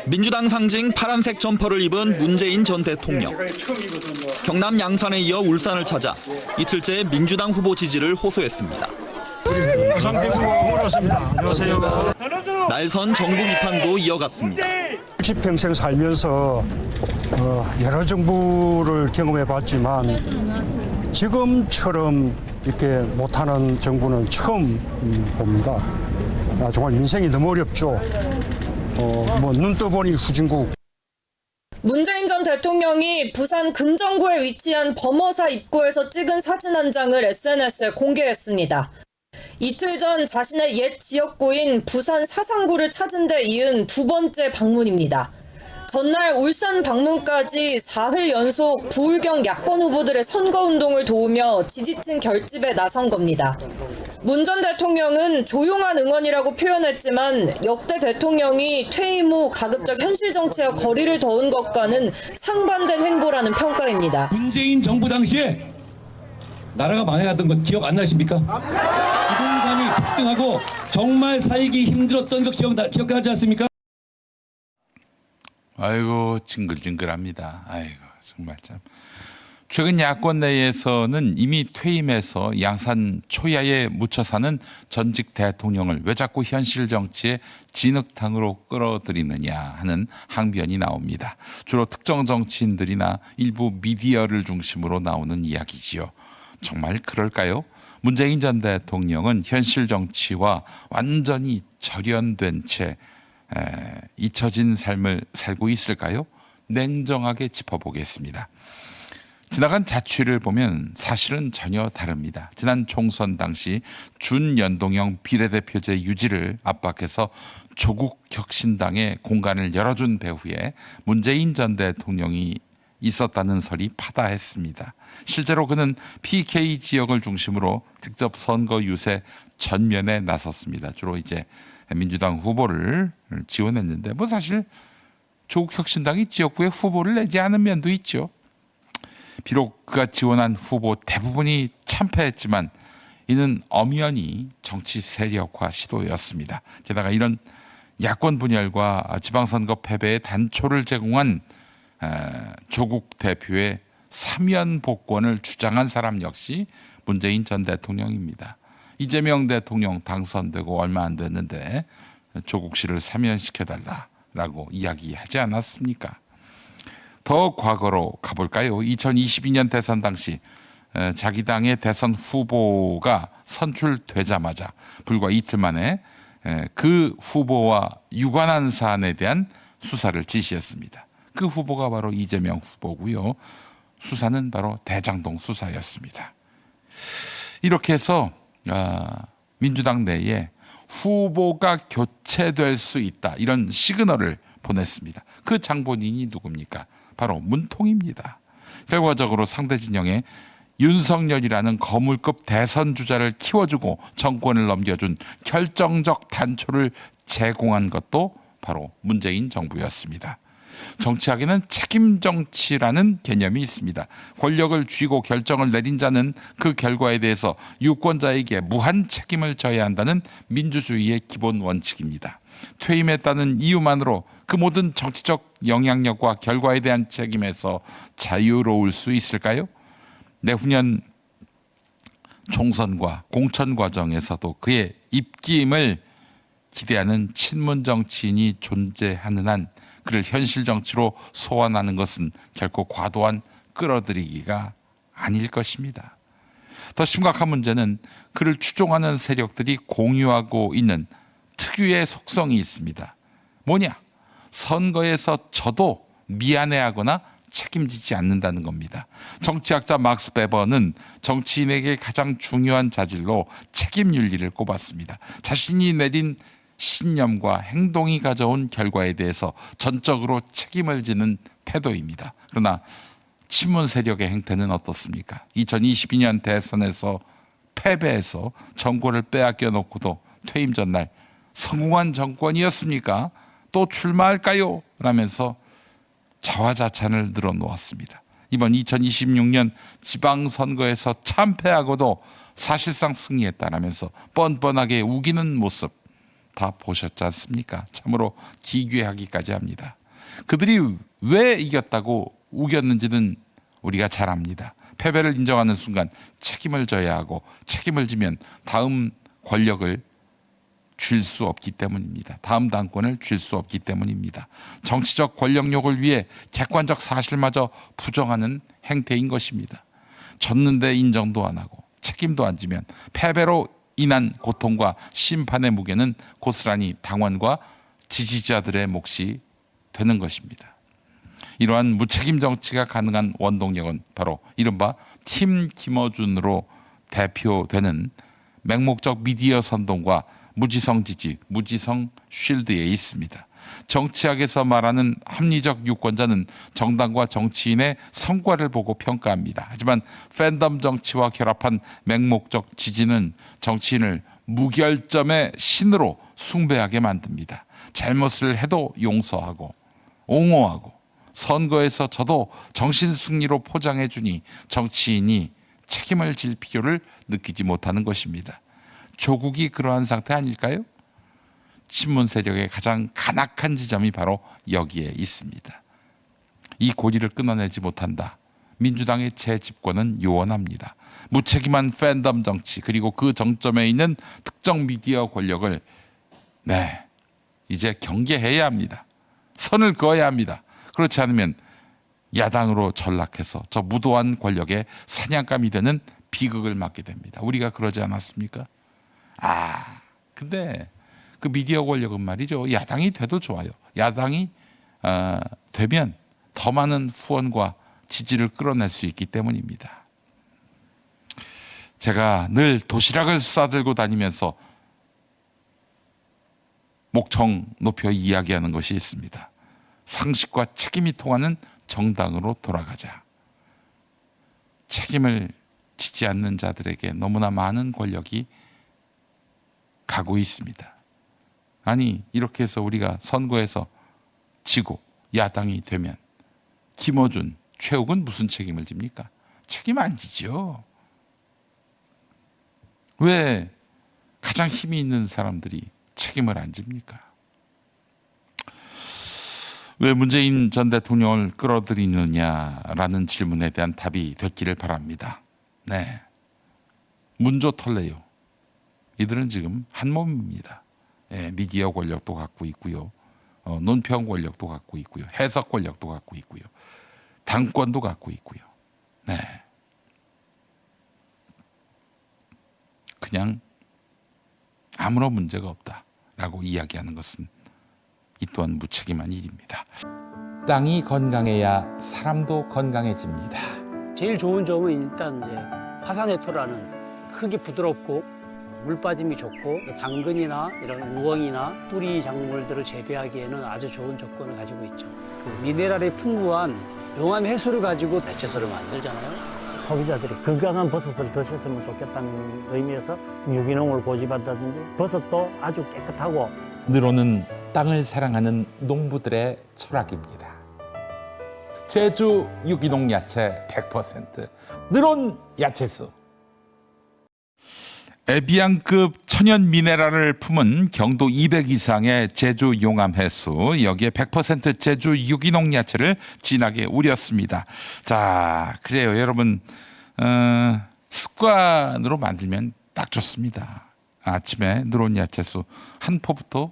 민주당 상징 파란색 점퍼를 입은 문재인 전 대통령. 경남 양산에 이어 울산을 찾아 이틀째 민주당 후보 지지를 호소했습니다. 안녕하세요. 날선 정부 비판도 이어갔습니다. 10평생 살면서 여러 정부를 경험해 봤지만 지금처럼 이렇게 못하는 정부는 처음 봅니다. 정말 인생이 너무 어렵죠. 눈 떠보니 후진국. 문재인 전 대통령이 부산 금정구에 위치한 범어사 입구에서 찍은 사진 한 장을 SNS에 공개했습니다. 이틀 전 자신의 옛 지역구인 부산 사상구를 찾은 데 이은 두 번째 방문입니다. 전날 울산 방문까지 사흘 연속 부울경 야권 후보들의 선거운동을 도우며 지지층 결집에 나선 겁니다. 문 전 대통령은 조용한 응원이라고 표현했지만 역대 대통령이 퇴임 후 가급적 현실 정치와 거리를 더운 것과는 상반된 행보라는 평가입니다. 문재인 정부 당시에 나라가 망해갔던 것 기억 안 나십니까? 부동산이 폭등하고 정말 살기 힘들었던 것 기억하지 않습니까? 아이고 징글징글합니다. 아이고 정말 참. 최근 야권 내에서는 이미 퇴임해서 양산 초야에 묻혀 사는 전직 대통령을 왜 자꾸 현실 정치의 진흙탕으로 끌어들이느냐 하는 항변이 나옵니다. 주로 특정 정치인들이나 일부 미디어를 중심으로 나오는 이야기지요. 정말 그럴까요? 문재인 전 대통령은 현실 정치와 완전히 절연된 채 잊혀진 삶을 살고 있을까요? 냉정하게 짚어보겠습니다. 지나간 자취를 보면 사실은 전혀 다릅니다. 지난 총선 당시 준연동형 비례대표제 유지를 압박해서 조국혁신당에 공간을 열어준 배후에 문재인 전 대통령이 있었다는 설이 파다했습니다. 실제로 그는 PK 지역을 중심으로 직접 선거 유세 전면에 나섰습니다. 주로 이제 민주당 후보를 지원했는데 사실 조국혁신당이 지역구에 후보를 내지 않은 면도 있죠. 비록 그가 지원한 후보 대부분이 참패했지만 이는 엄연히 정치 세력화 시도였습니다. 게다가 이런 야권 분열과 지방선거 패배의 단초를 제공한 조국 대표의 사면 복권을 주장한 사람 역시 문재인 전 대통령입니다. 이재명 대통령 당선되고 얼마 안 됐는데 조국 씨를 사면시켜달라라고 이야기하지 않았습니까? 더 과거로 가볼까요? 2022년 대선 당시 자기 당의 대선 후보가 선출되자마자 불과 이틀 만에 그 후보와 유관한 사안에 대한 수사를 지시했습니다. 그 후보가 바로 이재명 후보고요. 수사는 바로 대장동 수사였습니다. 이렇게 해서 민주당 내에 후보가 교체될 수 있다 이런 시그널을 보냈습니다. 그 장본인이 누굽니까? 바로 문통입니다. 결과적으로 상대 진영에 윤석열이라는 거물급 대선 주자를 키워주고 정권을 넘겨준 결정적 단초를 제공한 것도 바로 문재인 정부였습니다. 정치학에는 책임 정치라는 개념이 있습니다. 권력을 쥐고 결정을 내린 자는 그 결과에 대해서 유권자에게 무한 책임을 져야 한다는 민주주의의 기본 원칙입니다. 퇴임했다는 이유만으로 그 모든 정치적 영향력과 결과에 대한 책임에서 자유로울 수 있을까요? 내후년 총선과 공천 과정에서도 그의 입김을 기대하는 친문 정치인이 존재하는 한 그를 현실 정치로 소환하는 것은 결코 과도한 끌어들이기가 아닐 것입니다. 더 심각한 문제는 그를 추종하는 세력들이 공유하고 있는 특유의 속성이 있습니다. 뭐냐? 선거에서 져도 미안해하거나 책임지지 않는다는 겁니다. 정치학자 막스 베버는 정치인에게 가장 중요한 자질로 책임윤리를 꼽았습니다. 자신이 내린 신념과 행동이 가져온 결과에 대해서 전적으로 책임을 지는 태도입니다. 그러나 친문 세력의 행태는 어떻습니까? 2022년 대선에서 패배해서 정권을 빼앗겨 놓고도 퇴임 전날 성공한 정권이었습니까? 또 출마할까요? 라면서 자화자찬을 늘어놓았습니다. 이번 2026년 지방선거에서 참패하고도 사실상 승리했다라면서 뻔뻔하게 우기는 모습, 다 보셨지 않습니까? 참으로 기괴하기까지 합니다. 그들이 왜 이겼다고 우겼는지는 우리가 잘 압니다. 패배를 인정하는 순간 책임을 져야 하고 책임을 지면 다음 권력을 줄 수 없기 때문입니다. 다음 당권을 줄 수 없기 때문입니다. 정치적 권력욕을 위해 객관적 사실마저 부정하는 행태인 것입니다. 졌는데 인정도 안 하고 책임도 안 지면 패배로 인한 고통과 심판의 무게는 고스란히 당원과 지지자들의 몫이 되는 것입니다. 이러한 무책임 정치가 가능한 원동력은 바로 이른바 팀 김어준으로 대표되는 맹목적 미디어 선동과 무지성 지지, 무지성 쉴드에 있습니다. 정치학에서 말하는 합리적 유권자는 정당과 정치인의 성과를 보고 평가합니다. 하지만 팬덤 정치와 결합한 맹목적 지지는 정치인을 무결점의 신으로 숭배하게 만듭니다. 잘못을 해도 용서하고 옹호하고 선거에서 져도 정신승리로 포장해 주니 정치인이 책임을 질 필요를 느끼지 못하는 것입니다. 조국이 그러한 상태 아닐까요? 친문 세력의 가장 간악한 지점이 바로 여기에 있습니다. 이 고리를 끊어내지 못한다. 민주당의 재집권은 요원합니다. 무책임한 팬덤 정치 그리고 그 정점에 있는 특정 미디어 권력을 이제 경계해야 합니다. 선을 그어야 합니다. 그렇지 않으면 야당으로 전락해서 저 무도한 권력의 사냥감이 되는 비극을 맞게 됩니다. 우리가 그러지 않았습니까? 근데 그 미디어 권력은 말이죠. 야당이 돼도 좋아요. 야당이 되면 더 많은 후원과 지지를 끌어낼 수 있기 때문입니다. 제가 늘 도시락을 싸들고 다니면서 목청 높여 이야기하는 것이 있습니다. 상식과 책임이 통하는 정당으로 돌아가자. 책임을 지지 않는 자들에게 너무나 많은 권력이 가고 있습니다. 아니 이렇게 해서 우리가 선거에서 지고 야당이 되면 김어준, 최욱은 무슨 책임을 집니까? 책임 안 지죠. 왜 가장 힘이 있는 사람들이 책임을 안 집니까? 왜 문재인 전 대통령을 끌어들이느냐라는 질문에 대한 답이 됐기를 바랍니다. 문조 털레요. 이들은 지금 한 몸입니다. 미디어 권력도 갖고 있고요. 논평 권력도 갖고 있고요. 해석 권력도 갖고 있고요. 당권도 갖고 있고요. 그냥 아무런 문제가 없다라고 이야기하는 것은 이 또한 무책임한 일입니다. 땅이 건강해야 사람도 건강해집니다. 제일 좋은 점은 일단 이제 화산해토라는 흙이 부드럽고 물 빠짐이 좋고 당근이나 이런 우엉이나 뿌리 작물들을 재배하기에는 아주 좋은 조건을 가지고 있죠. 그 미네랄이 풍부한 용암 해수를 가지고 배채소를 만들잖아요. 소비자들이 건강한 버섯을 드셨으면 좋겠다는 의미에서 유기농을 고집한다든지 버섯도 아주 깨끗하고 늘어는 땅을 사랑하는 농부들의 철학입니다. 제주 유기농 야채 100%, 늘어온 야채수. 에비앙급 천연 미네랄을 품은 경도 200 이상의 제주 용암 해수, 여기에 100% 제주 유기농 야채를 진하게 우렸습니다. 자, 그래요 여러분, 습관으로 만들면 딱 좋습니다. 아침에 늘어온 야채수 한 포부터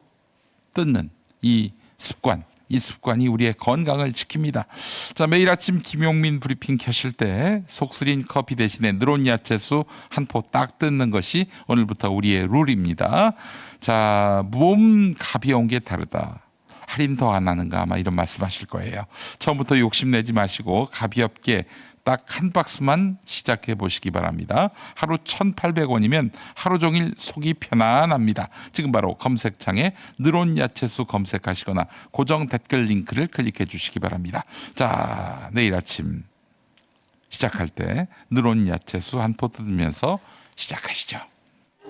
뜯는 이 습관이 우리의 건강을 지킵니다. 자, 매일 아침 김용민 브리핑 켜실 때 속쓰린 커피 대신에 늘어온 야채수 한 포 딱 뜯는 것이 오늘부터 우리의 룰입니다. 자, 몸 가벼운 게 다르다. 할인 더 안 하는가 아마 이런 말씀하실 거예요. 처음부터 욕심내지 마시고 가볍게 딱 한 박스만 시작해 보시기 바랍니다. 하루 1,800원이면 하루 종일 속이 편안합니다. 지금 바로 검색창에 늘어온 야채수 검색하시거나 고정 댓글 링크를 클릭해 주시기 바랍니다. 자, 내일 아침 시작할 때 늘어온 야채수 한 포 뜯으면서 시작하시죠.